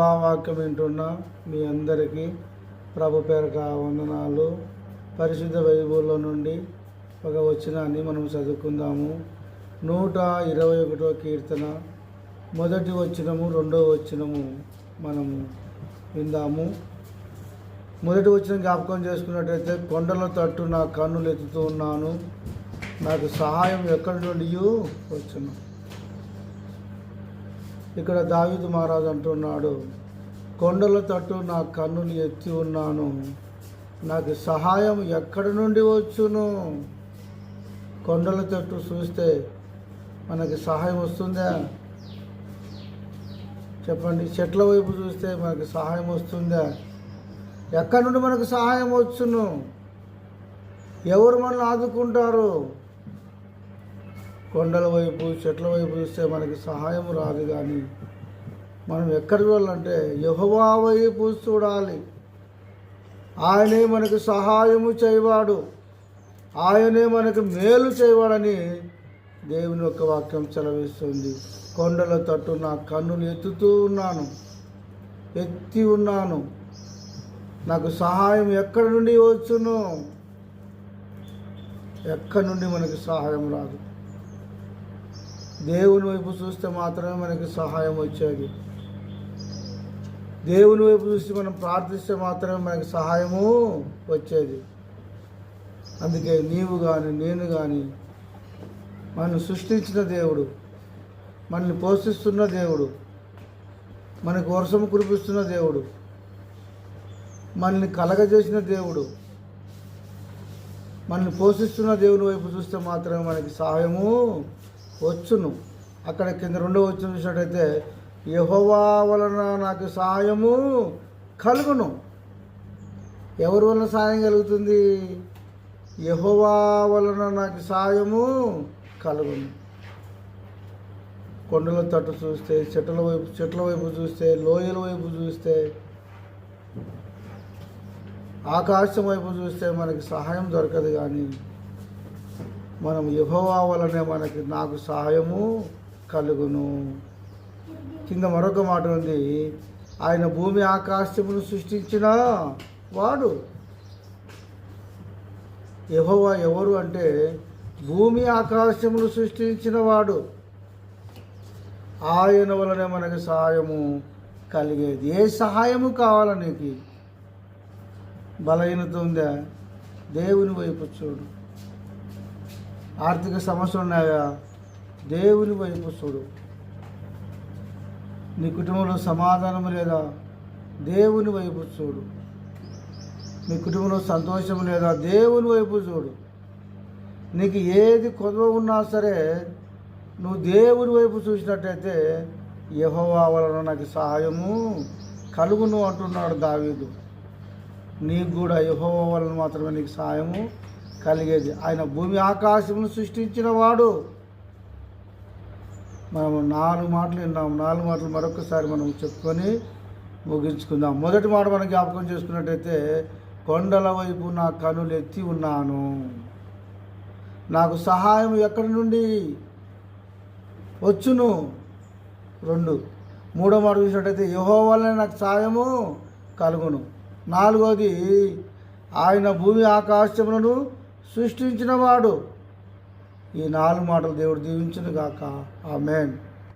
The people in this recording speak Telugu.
కృపావాక్యం వింటున్న మీ అందరికీ ప్రభు పేరట వందనాలు. పరిశుద్ధ బైబిల్లో నుండి ఒక వచనాన్ని మనం చదువుకుందాము. 121వ కీర్తన మొదటి వచనము, రెండవ వచనము మనము విందాము. మొదటి వచనం జ్ఞాపకం చేసుకున్నట్టయితే, కొండల తట్టు నా కన్నులు ఎత్తుతూ ఉన్నాను, నాకు సహాయం ఎక్కడి నుండి వచ్చును. ఇక్కడ దావీదు మహారాజు అంటున్నాడు, కొండల తట్టు నా కన్నులు ఎత్తి ఉన్నాను, నాకు సహాయం ఎక్కడి నుండి వచ్చును. కొండల తట్టు చూస్తే మనకి సహాయం వస్తుందా? చెప్పండి. చెట్ల వైపు చూస్తే మనకి సహాయం వస్తుందా? ఎక్కడి నుండి మనకు సహాయం వచ్చును? ఎవరు మనల్ని ఆదుకుంటారు? కొండల వైపు, చెట్ల వైపు చూస్తే మనకి సహాయం రాదు. కానీ మనం ఎక్కడ చూడాలంటే యెహోవా వైపు చూడాలి. ఆయనే మనకు సహాయము చేయవాడు, ఆయనే మనకు మేలు చేయవాడని దేవుని యొక్క వాక్యం సెలవిస్తుంది. కొండల తట్టు నా కన్నులు ఎత్తి ఉన్నాను, నాకు సహాయం ఎక్కడి నుండి వచ్చును. ఎక్కడి నుండి మనకి సహాయం రాదు. దేవుని వైపు చూస్తే మాత్రమే మనకి సహాయం వచ్చేది. దేవుని వైపు చూసి మనం ప్రార్థిస్తే మాత్రమే మనకి సహాయము వచ్చేది. అందుకే నీవు కానీ నేను కానీ, మనల్ని సృష్టించిన దేవుడు, మనల్ని పోషిస్తున్న దేవుడు, మనకు వర్షం కురిపిస్తున్న దేవుడు, మనల్ని కలగజేసిన దేవుడు, మనల్ని పోషిస్తున్న దేవుని వైపు చూస్తే మాత్రమే మనకి సహాయము వచ్చును. అక్కడ కింద రెండో వచనం చూసినట్టయితే, యెహోవా వలన నాకు సహాయము కలుగును. ఎవరి వలన సహాయం కలుగుతుంది? యెహోవా వలన నాకు సహాయము కలుగును. కొండల తట్టు చూస్తే, చెట్ల వైపు చూస్తే, లోయల వైపు చూస్తే, ఆకాశం వైపు చూస్తే మనకి సహాయం దొరకదు. కానీ మనం యెహోవా వలనే నాకు సహాయము కలుగును. కింద మరొక మాట ఉంది, ఆయన భూమి ఆకాశమును సృష్టించిన వాడు. యెహోవా ఎవరు అంటే, భూమి ఆకాశమును సృష్టించిన వాడు. ఆయన వలనే మనకు సహాయము కలిగేది. ఏ సహాయము కావాలా నీకు? బలహీనత ఉందా? దేవుని వైపు చూడు. ఆర్థిక సమస్యలు ఉన్నాయా? దేవుని వైపు చూడు. నీ కుటుంబంలో సమాధానం లేదా? దేవుని వైపు చూడు. నీ కుటుంబంలో సంతోషం లేదా? దేవుని వైపు చూడు. నీకు ఏది కొదవ ఉన్నా సరే నువ్వు దేవుని వైపు చూసినట్టయితే, యెహోవా వలన నాకు సహాయము కలుగును అంటున్నాడు దావీదు. నీకు కూడా యెహోవా వలన మాత్రమే నీకు సహాయము కలిగేది. ఆయన భూమి ఆకాశమును సృష్టించిన వాడు. మనం 4 మాటలు విన్నాం. 4 మాటలు మరొకసారి మనం చెప్పుకొని ముగించుకుందాం. మొదటి మాట మనం జ్ఞాపకం చేసుకున్నట్టయితే, కొండల వైపు నా కన్నులు ఎత్తి ఉన్నాను, నాకు సహాయం ఎక్కడి నుండి వచ్చును. 2. మూడో మాట చూసినట్టయితే, యెహోవా వలన నాకు సహాయము కలుగును. 4వది, ఆయన భూమి ఆకాశములను సృష్టించిన వాడు. ఈ 4 మాటలు దేవుడు దీవించును గాక. ఆమేన్.